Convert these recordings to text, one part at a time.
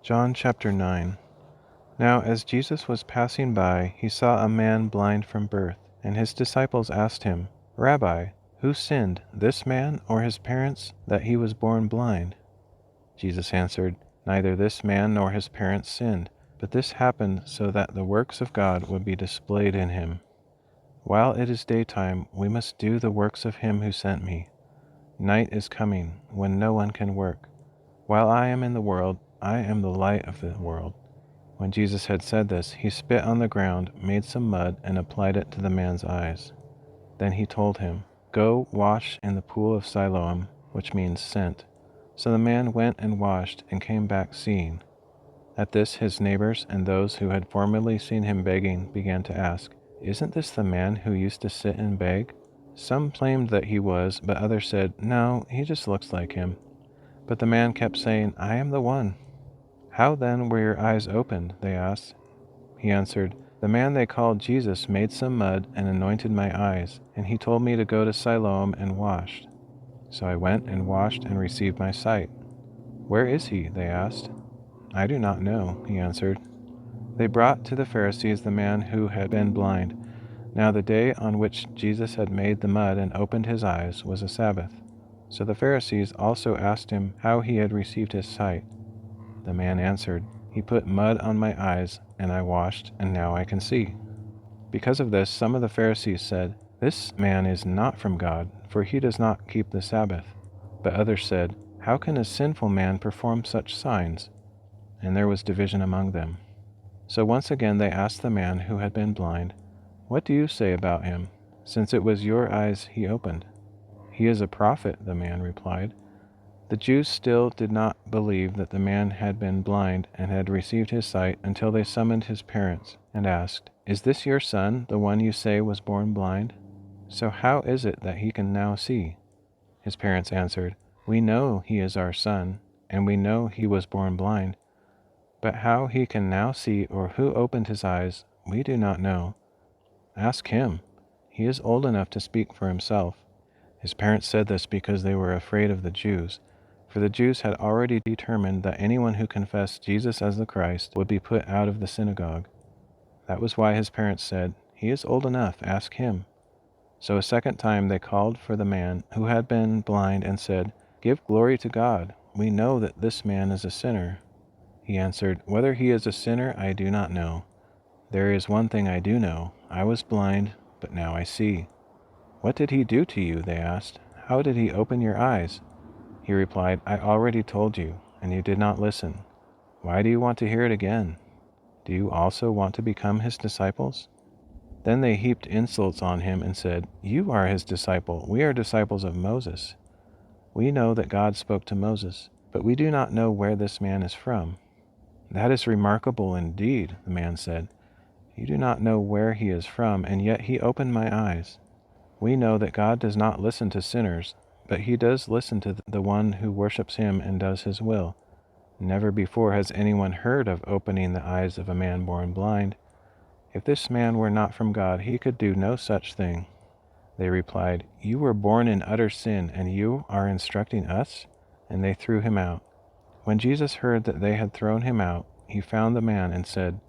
John chapter 9. Now as Jesus was passing by, he saw a man blind from birth, and his disciples asked him, Rabbi, who sinned, this man or his parents, that he was born blind? Jesus answered, Neither this man nor his parents sinned, but this happened so that the works of God would be displayed in him. While it is daytime, we must do the works of him who sent me. Night is coming, when no one can work. While I am in the world, I am the light of the world. When Jesus had said this, he spit on the ground, made some mud, and applied it to the man's eyes. Then he told him, Go wash in the pool of Siloam, which means sent. So the man went and washed, and came back seeing. At this his neighbors and those who had formerly seen him begging began to ask, Isn't this the man who used to sit and beg? Some claimed that he was, but others said, No, he just looks like him. But the man kept saying, I am the one. How then were your eyes opened? They asked. He answered, The man they called Jesus made some mud and anointed my eyes, and he told me to go to Siloam and wash. So I went and washed and received my sight. Where is he? They asked. I do not know, he answered. They brought to the Pharisees the man who had been blind. Now the day on which Jesus had made the mud and opened his eyes was a Sabbath. So the Pharisees also asked him how he had received his sight. The man answered, He put mud on my eyes, and I washed, and now I can see. Because of this, some of the Pharisees said, This man is not from God, for he does not keep the Sabbath. But others said, How can a sinful man perform such signs? And there was division among them. So once again they asked the man who had been blind, What do you say about him, since it was your eyes he opened? He is a prophet, the man replied. The Jews still did not believe that the man had been blind and had received his sight until they summoned his parents and asked, Is this your son, the one you say was born blind? So how is it that he can now see? His parents answered, We know he is our son, and we know he was born blind. But how he can now see or who opened his eyes, we do not know. Ask him. He is old enough to speak for himself. His parents said this because they were afraid of the Jews, for the Jews had already determined that anyone who confessed Jesus as the Christ would be put out of the synagogue. That was why his parents said, He is old enough, ask him. So a second time they called for the man who had been blind and said, Give glory to God. We know that this man is a sinner. He answered, Whether he is a sinner, I do not know. There is one thing I do know. I was blind, but now I see. What did he do to you? They asked. How did he open your eyes? He replied, I already told you, and you did not listen. Why do you want to hear it again? Do you also want to become his disciples? Then they heaped insults on him and said, You are his disciple. We are disciples of Moses. We know that God spoke to Moses, but we do not know where this man is from. That is remarkable indeed, the man said. You do not know where he is from, and yet he opened my eyes. We know that God does not listen to sinners, but he does listen to the one who worships him and does his will. Never before has anyone heard of opening the eyes of a man born blind. If this man were not from God, he could do no such thing. They replied, You were born in utter sin, and you are instructing us? And they threw him out. When Jesus heard that they had thrown him out, he found the man and said,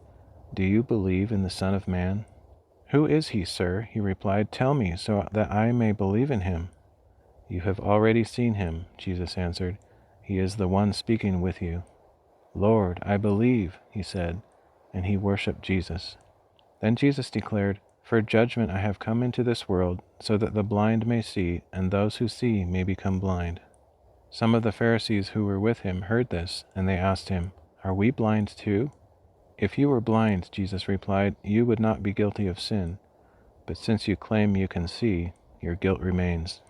Do you believe in the Son of Man? Who is he, sir? He replied, Tell me, so that I may believe in him. You have already seen him, Jesus answered. He is the one speaking with you. Lord, I believe, he said, and he worshipped Jesus. Then Jesus declared, For judgment I have come into this world, so that the blind may see, and those who see may become blind. Some of the Pharisees who were with him heard this, and they asked him, Are we blind too? If you were blind, Jesus replied, you would not be guilty of sin. But since you claim you can see, your guilt remains.